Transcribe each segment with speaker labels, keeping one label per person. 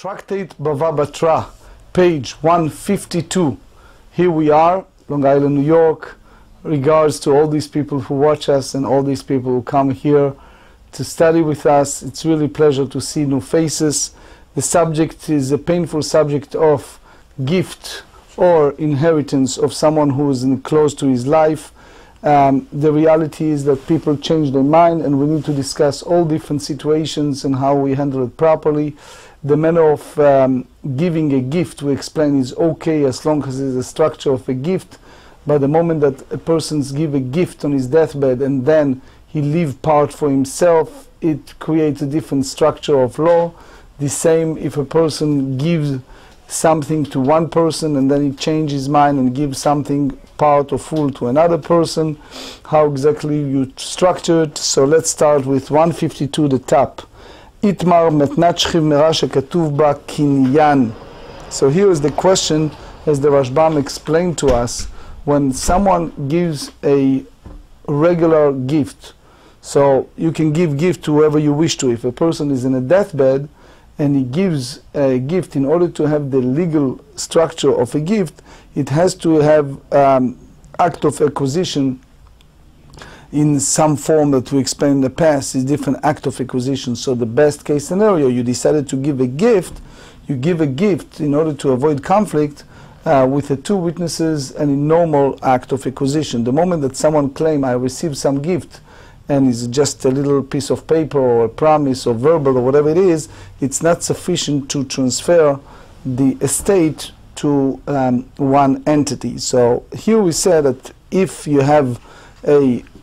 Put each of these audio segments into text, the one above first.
Speaker 1: Tractate Bava Batra, page 152. Here we are, Long Island, New York. Regards to all these people who watch us and all these people who come here to study with us. It's really a pleasure to see new faces. The subject is a painful subject of gift or inheritance of someone who is close to his life. The reality is that people change their mind, and we need to discuss all different situations and how we handle it properly. The manner of giving a gift, we explain, is okay as long as it's a structure of a gift. But the moment that a person gives a gift on his deathbed and then he leaves part for himself, it creates a different structure of law. The same if a person gives something to one person and then he changes his mind and gives something part or full to another person, how exactly you structure it. So let's start with 152, the top. Itmar metnat shchiv merash katuv ba kinyan. So here is the question, as the Rashbam explained to us, when someone gives a regular gift. So you can give gift to whoever you wish to. If a person is in a deathbed and he gives a gift, in order to have the legal structure of a gift, it has to have act of acquisition in some form that we explained in the past. Is different act of acquisition. So the best case scenario, you decided to give a gift, you give a gift in order to avoid conflict with the two witnesses and a normal act of acquisition. The moment that someone claims, I received some gift, and it's just a little piece of paper or a promise or verbal or whatever it is, it's not sufficient to transfer the estate to one entity. So here we said that if you have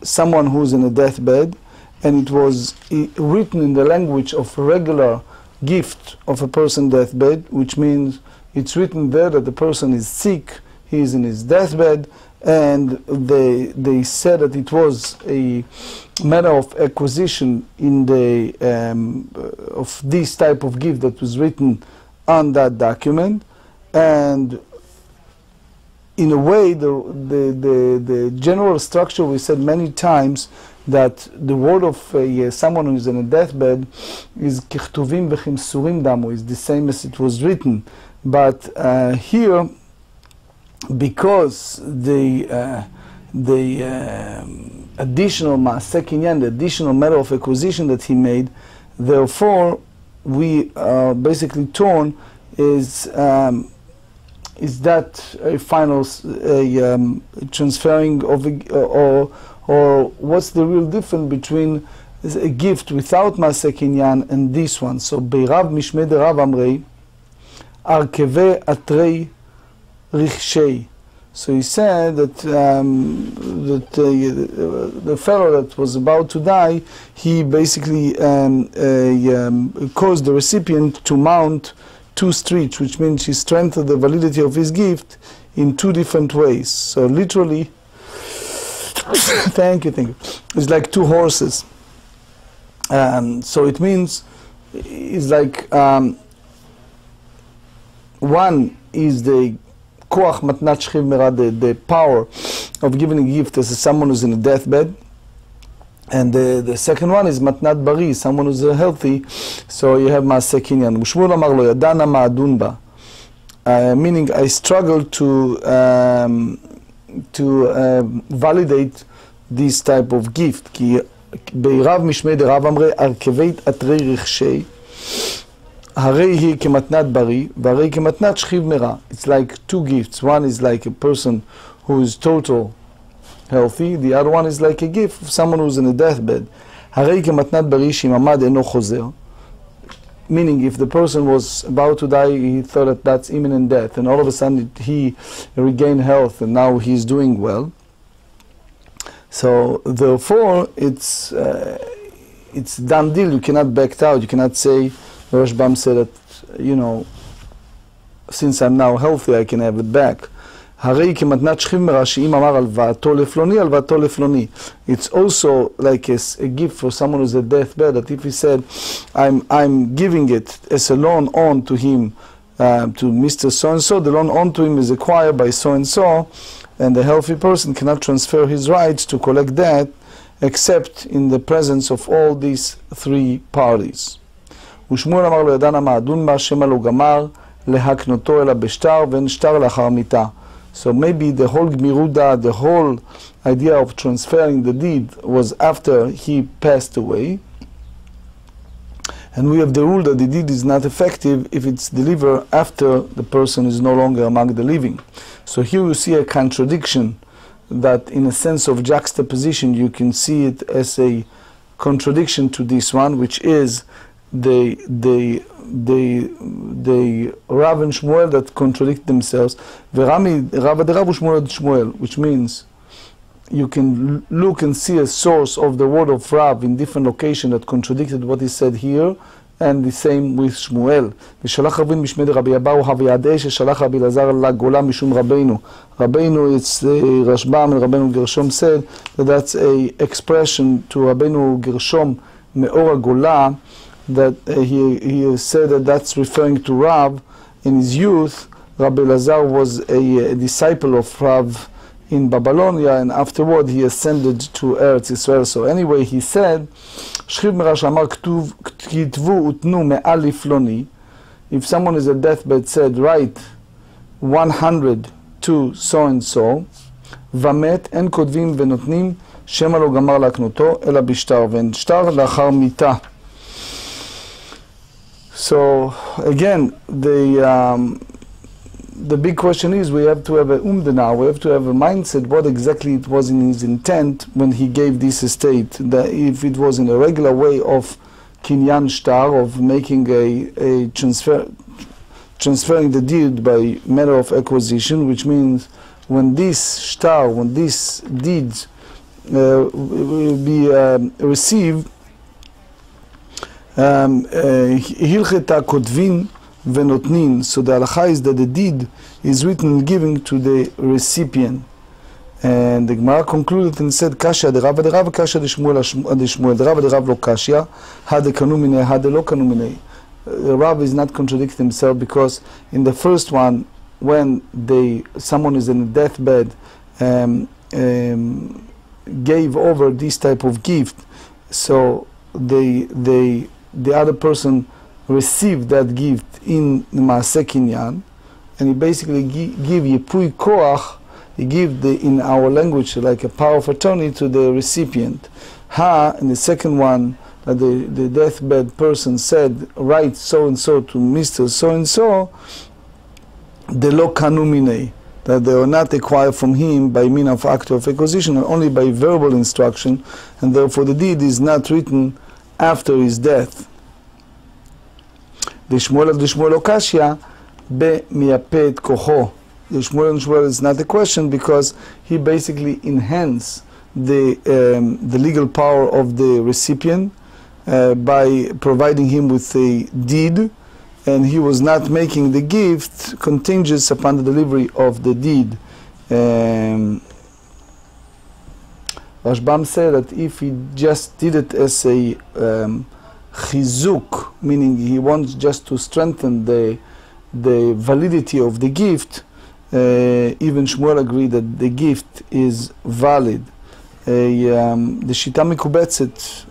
Speaker 1: someone who's in a deathbed and it was written in the language of a regular gift of a person deathbed, which means it's written there that the person is sick, he is in his deathbed, and they said that it was a matter of acquisition in the of this type of gift that was written on that document. And in a way, the general structure, we said many times that the word of someone who is in a deathbed is kichtuvim v'chimsurim damu, is the same as it was written. But here, because the additional ma'aseh kinyan, the additional matter of acquisition that he made, therefore we are basically torn. Is that a final transferring of or what's the real difference between a gift without ma'aseh kinyan and this one? So beirav mishmei de rav amrei arkeve atrei richshei. So he said that the fellow that was about to die, he basically caused the recipient to mount two streets, which means he strengthened the validity of his gift in two different ways. So literally, thank you. It's like two horses. So it means it's like one is the koach matnat shchiv merah, the power of giving a gift as someone who's in a deathbed, and the second one is matnat bari, someone who's healthy. So you have ma'aseh kinyan. Ushmul amar lo yadana ma'adun ba, meaning I struggle to validate this type of gift. Ki beirav mishmei de rav amrei arkeveit atrei richshei harei hi kematnat bari v'harei kematnat shchiv merah. It's like two gifts. One is like a person who is total healthy. The other one is like a gift of someone who's in a deathbed. Harei kematnat bari shimamad eno chozer. Meaning, if the person was about to die, he thought that that's imminent death, and all of a sudden he regained health, and now he's doing well. So therefore, it's done deal. You cannot back out. You cannot say, the Rashbam said that, since I'm now healthy, I can have it back. It's also like a gift for someone who's at deathbed, that if he said, I'm giving it as a loan on to him, to Mr. So-and-so, the loan on to him is acquired by so-and-so, and the healthy person cannot transfer his rights to collect that except in the presence of all these three parties. ושמואל אמר לו ידענה מה אדון מה שמא לא גמר להקנותו אלא בשטר ואין שטר לאחר מיתה. So maybe the whole Gmiruda, the whole idea of transferring the deed was after he passed away. And we have the rule that the deed is not effective if it's delivered after the person is no longer among the living. So here you see a contradiction that in a sense of juxtaposition you can see it as a contradiction to this one, which is the Rav and Shmuel that contradict themselves, which means you can look and see a source of the word of Rav in different locations that contradicted what he said here, and the same with Shmuel. ושלח רבין משמי דרבי אבאו הווידעה ששלח רבי אלעזר לגולה משום רבינו. Rabbeinu, it's Rashbam and Rabbeinu Gershom said that that's a expression to Rabbeinu Gershom me'or hagola, that he said that that's referring to Rav in his youth. Rabbi Elazar was a disciple of Rav in Babylonia, and afterward he ascended to Eretz Israel. So anyway, he said, Shchiv Merash Amar Kitvu Utnu Me'al Lifloni. If someone is at deathbed, said, write 100 to so and so, Vamet En Kodvim Venotnim Shema Lo Gamar Laknoto Ela Bishtar Ven Shtar Lachar Mita. So again, the big question is, we have to have a umdana, we have to have a mindset what exactly it was in his intent when he gave this estate. That if it was in a regular way of kinyan shtar, of making a transferring the deed by matter of acquisition, which means when this shtar, when this deed will be received, hilcheta kotvin venotnin. So the halacha is that the deed is written and given to the recipient. And the Gemara concluded and said, Kasha de Rav, Kasha de Shmuel, de Shmuel, de Rav lo Kasha, ha de kanu minei, ha de lo kanu minei. Rav is not contradicting himself, because in the first one, when someone is in a deathbed, gave over this type of gift, so the other person received that gift in Maaseh Kinyan, and he basically give Yipui Koach, he give in our language like a power of attorney to the recipient. Ha, in the second one, that the deathbed person said, write so and so to Mr. so and so, the lo kanu minei, that they are not acquired from him by means of act of acquisition, only by verbal instruction, and therefore the deed is not written after his death. The Shmuel Okashia be miyapet kocho. The Shmuel is not a question, because he basically enhanced the legal power of the recipient by providing him with a deed, and he was not making the gift contingent upon the delivery of the deed. Rashbam said that if he just did it as a chizuk, meaning he wants just to strengthen the validity of the gift, even Shmuel agreed that the gift is valid. The Shita Mikubetzet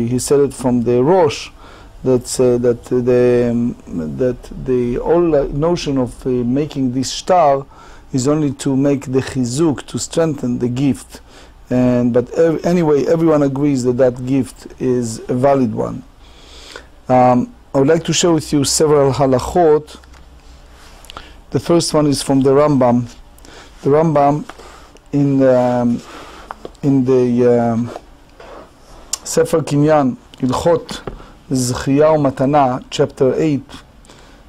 Speaker 1: he said it from the Rosh, that the whole notion of making this star is only to make the chizuk, to strengthen the gift. But anyway, everyone agrees that that gift is a valid one. I would like to share with you several halachot. The first one is from the Rambam. The Rambam in the Sefer Kinyan, Ilchot Zechiyah Matana, chapter 8,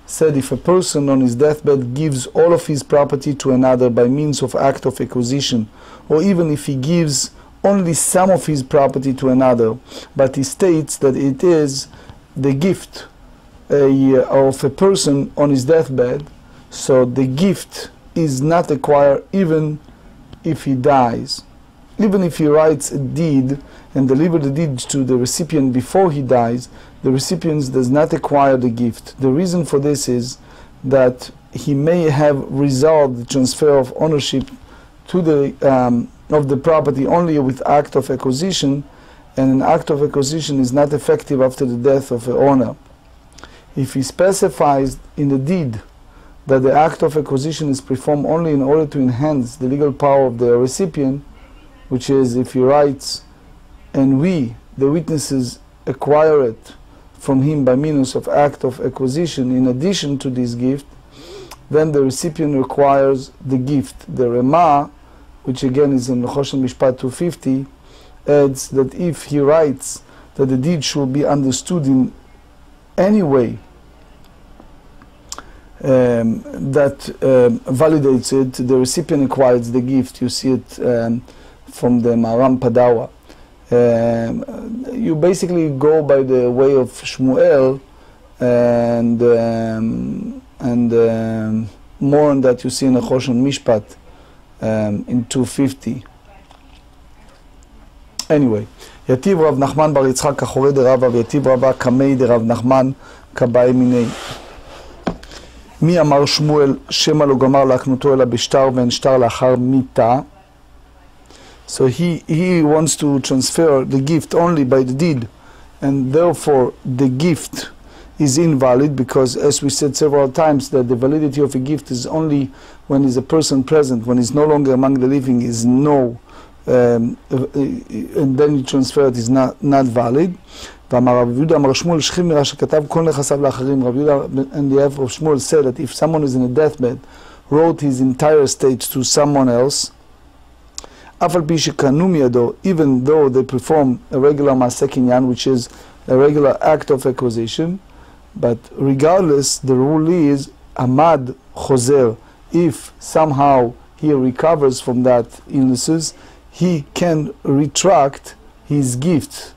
Speaker 1: said, if a person on his deathbed gives all of his property to another by means of act of acquisition, or even if he gives only some of his property to another, but he states that it is the gift of a person on his deathbed, so the gift is not acquired even if he dies. Even if he writes a deed and delivers the deed to the recipient before he dies, the recipient does not acquire the gift. The reason for this is that he may have resolved the transfer of ownership to of the property only with act of acquisition, and an act of acquisition is not effective after the death of the owner. If he specifies in the deed that the act of acquisition is performed only in order to enhance the legal power of the recipient, which is if he writes, and we, the witnesses, acquire it from him by means of act of acquisition in addition to this gift, then the recipient requires the gift. The Rema, which again is in Choshen Mishpat 250, adds that if he writes that the deed should be understood in any way that validates it, the recipient acquires the gift. You see it from the Maram Padawa. You basically go by the way of Shmuel, and more on that you see in the Choshen Mishpat in 250. Anyway, יתיב רב נחמן בר יצחק אחורי דרבא ויתיב רבא קמי דרב נחמן כבאי מיני. מי אמר שמואל שמא לא גמר להקנותו אלא בשטר ואין שטר לאחר מיתה? So he wants to transfer the gift only by the deed, and therefore the gift is invalid, because as we said several times that the validity of a gift is only when is a person present, when he's no longer among the living is no, and then you transfer it is not valid. ואמר רב יהודה אמר שמואל שכיב מרע שכתב כל נכסיו לאחרים. רב יהודה and the of Shmuel said that if someone is in a deathbed, wrote his entire estate to someone else, אף על פי שקנו מידו, even though they perform a regular מעשה קניין, which is a regular act of acquisition, but regardless, the rule is עמד חוזר. If somehow he recovers from that illnesses, he can retract his gift.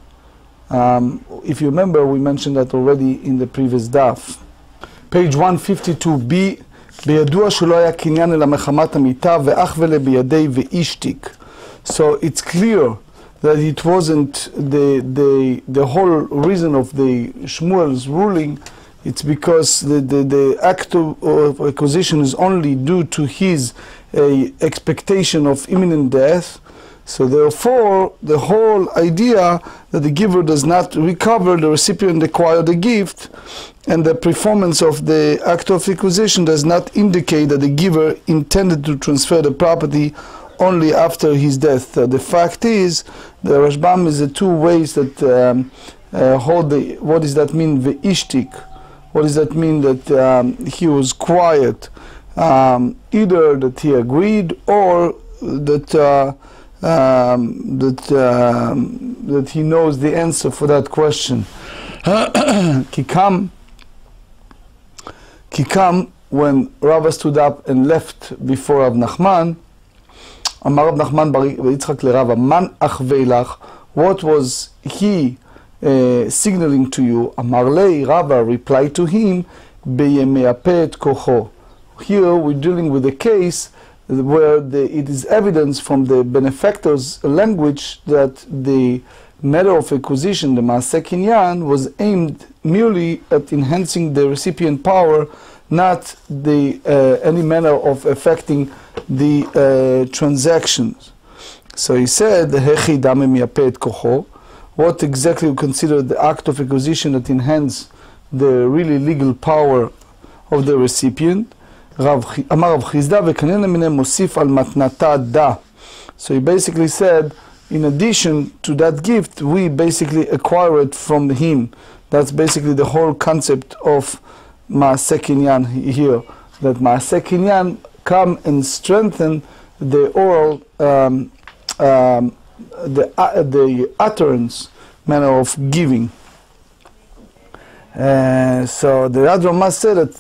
Speaker 1: If you remember, we mentioned that already in the previous daf. Page 152b, בידוע שלא היה קניין אלא מחמת המיתה ואך ולה בידי ואישתיק. So it's clear that it wasn't the whole reason of the Shmuel's ruling. It's because the act of acquisition is only due to his expectation of imminent death. So therefore, the whole idea that the giver does not recover, the recipient acquire the gift, and the performance of the act of acquisition does not indicate that the giver intended to transfer the property only after his death. The fact is, the Rashbam is the two ways that hold the, what does that mean, ve'ishtik? What does that mean that he was quiet? Either that he agreed, or that that he knows the answer for that question. Kikam, when Rava stood up and left before Rav Nachman, Amar Rav Nachman bar Yitzchak leRava, Man achvei lach, what was he signaling to you? Amar lei, Rava replied to him, Beyemeape et kocho. Here we're dealing with a case where it is evidence from the benefactor's language that the matter of acquisition, the Maaseh Kinyan, was aimed merely at enhancing the recipient power, not the any manner of affecting the transactions. So he said, "Hechi dame miyape et kocho." What exactly you consider the act of acquisition that enhance the really legal power of the recipient? אמר רב חיסדא וקניין למיניה מוסיף על מתנתה דה. So he basically said, in addition to that gift, we basically acquire it from him. That's basically the whole concept of Maaseh Kinyan here. That Maaseh Kinyan come and strengthen the oral, the utterance manner of giving. So the Rad Ramah said that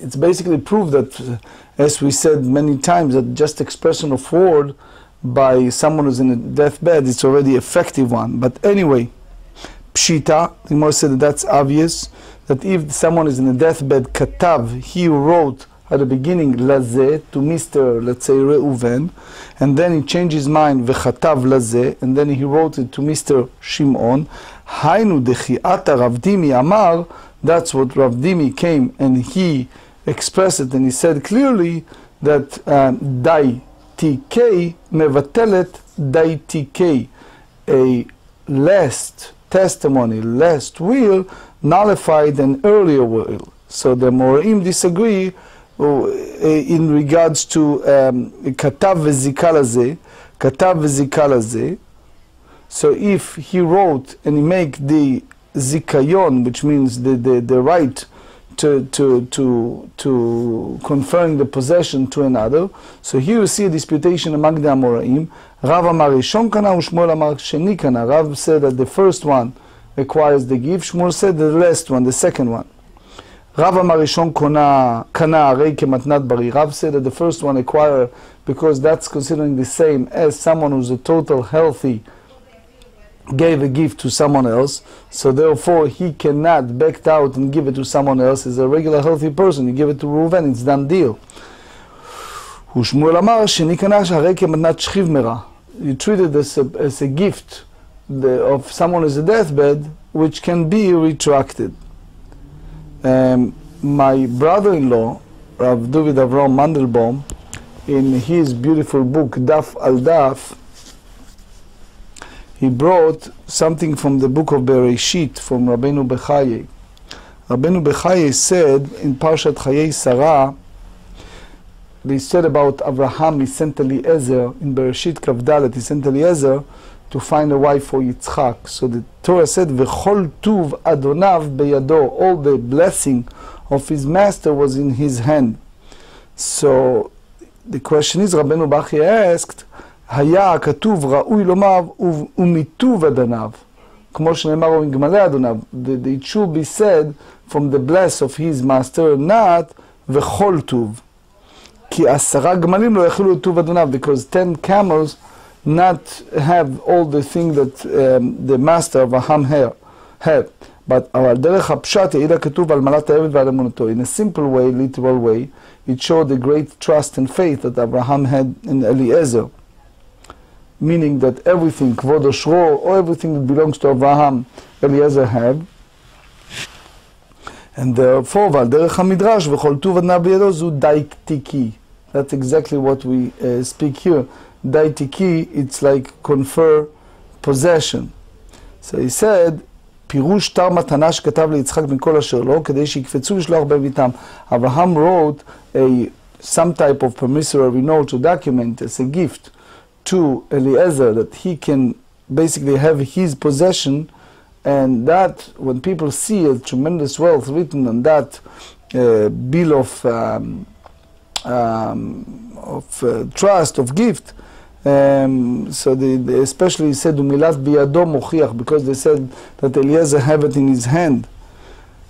Speaker 1: it's basically proved that, as we said many times, that just expression of word by someone who's in a deathbed, it's already effective one. But anyway, Pshita, the Gemara said that that's obvious, that if someone is in a deathbed, Katav, he wrote at the beginning, Lazeh, to Mr., let's say, Reuven, and then he changed his mind, Vechatav Lazeh, and then he wrote it to Mr. Shimon, Hainu dechiata Rav Dimi Amar, that's what Rav Dimi came and he expressed it, and he said clearly that Dai TK Mevatelet Dai TK, a last testimony, last will, nullified an earlier will. So the Moraim disagree in regards to katav וזיקה לזה, katav וזיקה לזה. So if he wrote and he make the zikayon, which means the right to conferring the possession to another, so here you see a disputation among the Amoraim. Rav amar rishon kana u'Shmuel amar sheni kana. Rav said that the first one acquires the gift. Shmuel said the last one, the second one. Rav amar rishon kana harei kematnat bari. Rav said that the first one acquire because that's considering the same as someone who's a total healthy gave a gift to someone else, so therefore he cannot back out and give it to someone else. As a regular healthy person, you give it to Reuven, it's done deal. ושמואל אמר שניקנה שהרי כמתנת שכיב מרע. You treat it as a gift of someone as a deathbed, which can be retracted. My brother-in-law, Rav David Avram Mandelbaum, in his beautiful book Daf al Daf, he brought something from the book of Bereshit from Rabbeinu Bechaye. Rabbeinu Bechaye said in Parshat Chayei Sarah, they said about Abraham, he sent Eliezer, in Bereshit Kavdalet, he sent Eliezer to find a wife for Yitzchak. So the Torah said, V'chol tuv adonav beyado, all the blessing of his master was in his hand. So the question is, Rabbeinu Bechaye asked, היה כתוב ראוי לומר ומיטוב אדוניו, כמו שנאמר ומגמלי אדוניו. It should be said from the bless of his master, not וכל טוב. כי 10 גמלים לא יכלו את טוב אדוניו, because 10 camels not have all the things that the master of Abraham have. But על דרך הפשט העיד הכתוב על מעלת העבד ועל אמונתו. In a simple way, literal way, it showed the great trust and faith that Abraham had in Eliezer. Meaning that everything, kvod oshro, or everything that belongs to Abraham, Eliezer had. And therefore, ועל דרך המדרש, וכל טוב אדוניו בידו, זו daitiki. That's exactly what we speak here. Daitiki, it's like confer possession. So he said, פירוש תר מתנה שכתב ליצחק מכל אשר לו, כדי שיקפצו לשלוח בביתם. Abraham wrote some type of promissory note to document as a gift to Eliezer, that he can basically have his possession, and that when people see a tremendous wealth written on that bill of trust, of gift, so they especially said umilat biyado mochiach, because they said that Eliezer have it in his hand.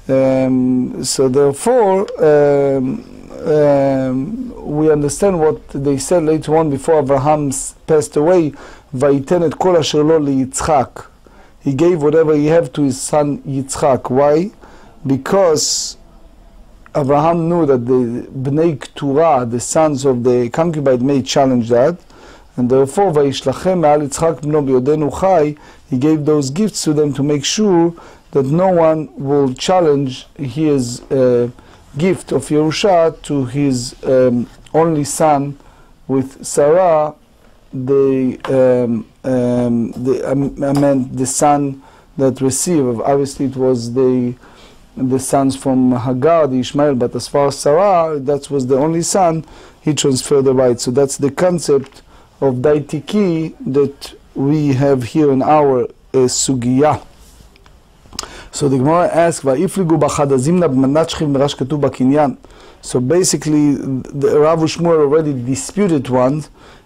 Speaker 1: So therefore we understand what they said later on before Abraham passed away. Vayiten et kol asher lo liyitzchak. He gave whatever he had to his son Yitzchak. Why? Because Abraham knew that the Bnei Keturah, the sons of the concubine, may challenge that, and therefore vayishlachem me'al Yitzchak bno biyodenu chai. He gave those gifts to them to make sure that no one will challenge his gift of Yerusha to his only son with Sarah, the son that received. Obviously, it was the sons from Hagar, the Ishmael, but as far as Sarah, that was the only son. He transferred the right. So that's the concept of daitiki that we have here in our sugiyah. So the Gemara asks, "Va'ifligu b'chadazimna b'manat shchiv merash katuv b'kinyan." So basically, the Rav Shmuel already disputed one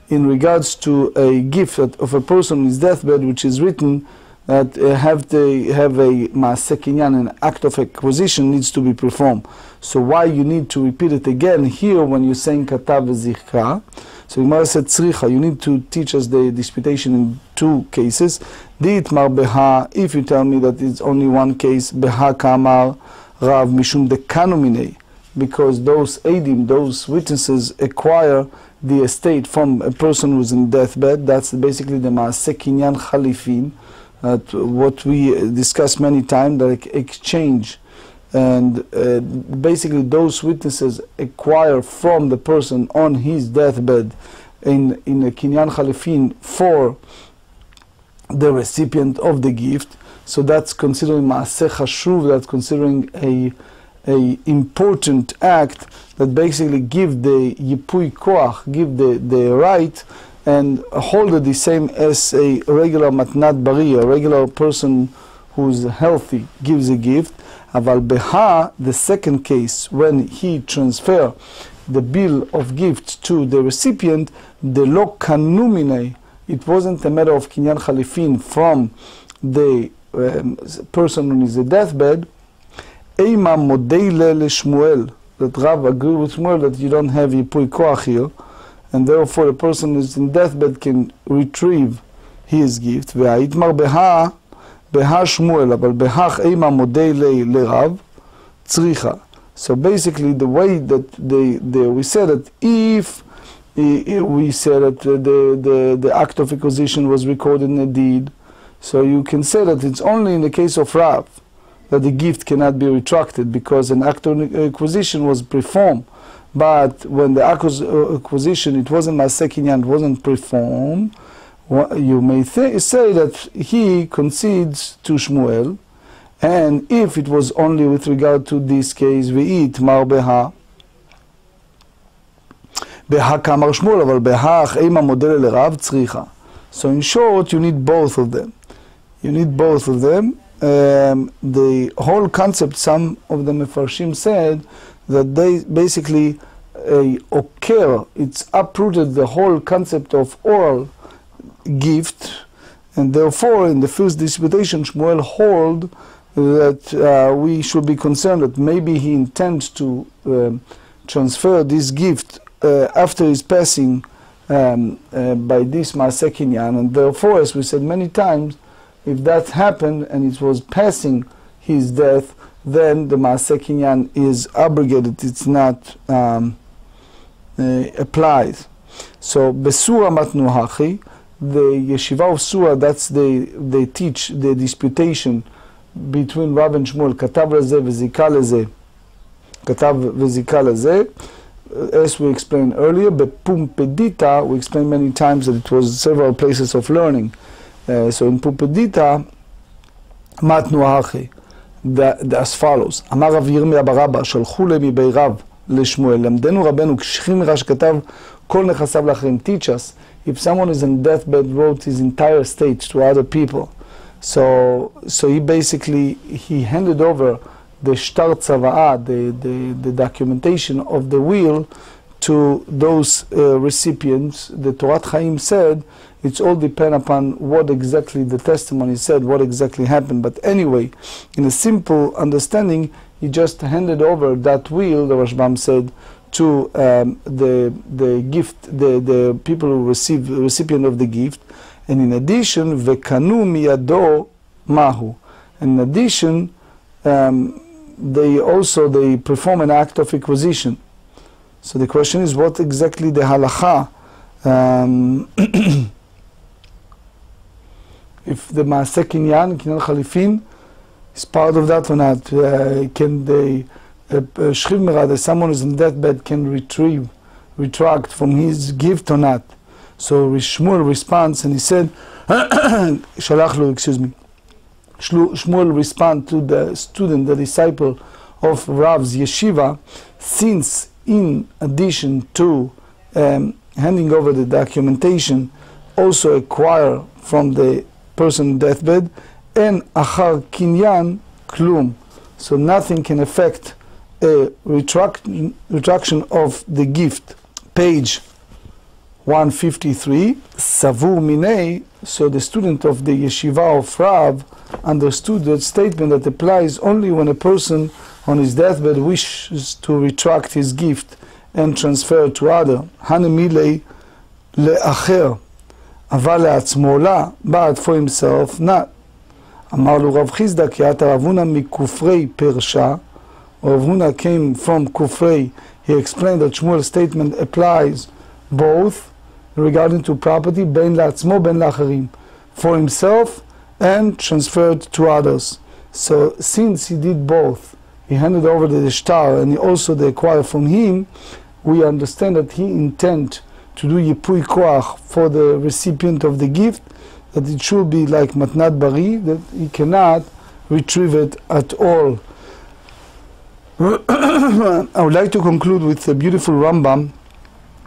Speaker 1: in regards to a gift of a person on his deathbed, which is written that have a maaseh kinyan, an act of acquisition needs to be performed. So why you need to repeat it again here when you're saying katav v'zikra? So Gemara said tzricha, you need to teach us the disputation in 2 cases. Di'itmar beha, if you tell me that it's only one case, beha kamar rav mishum dekanu minei, because those edim, those witnesses, acquire the estate from a person who's in deathbed. That's basically the maaseh kinyan chalifin, what we discussed many times, like exchange. And basically those witnesses acquire from the person on his deathbed in a kinyan chalifin for the recipient of the gift. So that's considering ma'aseh chashuv, that's considering a important act that basically give the yipui koach, give the right, and hold it the same as a regular matnat bari, a regular person who's healthy gives a gift. Aval beha, the second case, when he transfer the bill of gift to the recipient, the lo kanumine, it wasn't a matter of kinyan chalifin from the person on his deathbed. Eima modeile le Shmuel, that Rav agreed with Shmuel that you don't have yipui koach here, and therefore the person who is in deathbed can retrieve his gift. Ve'aitmar beha Shmuel, אבל בהך אימה מודה לרב צריכה. So basically the way that we said that if we said that the act of acquisition was recorded in a deed, so you can say that it's only in the case of Rav that the gift cannot be retracted, because an act of acquisition was performed. But when the acquisition, it wasn't Maaseh Kinyan, it wasn't performed, you may say that he concedes to Shmuel, and if it was only with regard to this case, ויהי תמר בהה כאמר שמואל, אבל בהה אך אימה מודה לרב צריכה. So in short, you need both of them. You need both of them. The whole concept, some of the Mefarshim said that they basically occur, it's uprooted the whole concept of oral gift, and therefore in the first disputation Shmuel hold that we should be concerned that maybe he intends to transfer this gift after his passing by this Maaseh Kinyan, and therefore, as we said many times, if that happened and it was passing his death, then the Maaseh Kinyan is abrogated, it's not applied. So besura matnu hachi, the yeshiva of Surah, that's they teach the disputation between Rav and Shmuel, katav leze וזיקה לזה, katav וזיקה לזה, as we explained earlier. Bepumpedita, we explained many times that it was several places of learning. So in Pumpedita, matnu hachi, as follows: Amar Rav Yirmiyah barabba, שלחו למיבי רב לשמואל, למדנו רבנו קשחים מרע שכתב כל נכסיו לאחרים. Teach us, if someone is in deathbed, wrote his entire estate to other people, so he basically handed over the shtar tzava'ah, the documentation of the will, to those recipients. The Torat Chaim said it's all depend upon what exactly the testimony said, what exactly happened. But anyway, in a simple understanding, he just handed over that will, the Rashbam said, to the gift, the people who receive, the recipient of the gift. And in addition, vekanu miyado mahu. In addition, they perform an act of acquisition. So the question is, what exactly the halacha? If the Maaseh Kinyan, Kinyan Chalifin, is part of that or not? Can they that someone who's in deathbed can retract from his gift or not? So Shmuel responds, and he said, Shmuel respond to the student, the disciple of Rav's yeshiva, since in addition to handing over the documentation, also acquire from the person in deathbed, and achar kinyan klum, so nothing can affect a retraction of the gift. Page 153, Savur Minei, so the student of the yeshiva of Rav understood that statement that applies only when a person on his deathbed wishes to retract his gift and transfer it to other. Hanemilei le'acher, aval le'atzmo la, but for himself not. Amar lu Rav Chizda ki ata Rav Huna mikufrei persha. Rav Huna came from Kufrei. He explained that Shmuel's statement applies both regarding to property, ben la'atzmo, ben la'acherim, for himself and transferred to others. So since he did both, he handed over the shtar and he also the acquire from him, we understand that he intend to do yipui koach for the recipient of the gift, that it should be like matnat bari, that he cannot retrieve it at all. I would like to conclude with a beautiful Rambam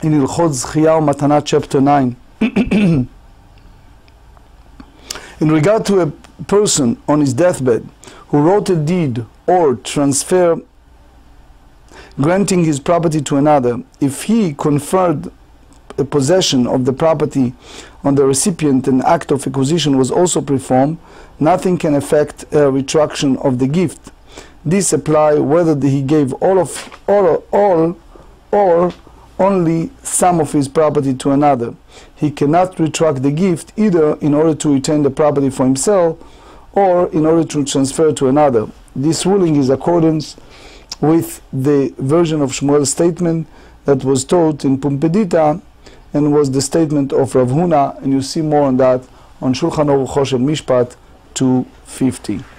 Speaker 1: in Ilchot Zchiyah Matana chapter 9. In regard to a person on his deathbed who wrote a deed or transfer granting his property to another, if he conferred a possession of the property on the recipient, an act of acquisition was also performed, nothing can affect a retraction of the gift. This applies whether he gave all or only some of his property to another. He cannot retract the gift either in order to retain the property for himself or in order to transfer to another. This ruling is accordance with the version of Shmuel's statement that was taught in Pumbedita and was the statement of Rav Huna, and you see more on that on Shulchan Aruch Mishpat 250.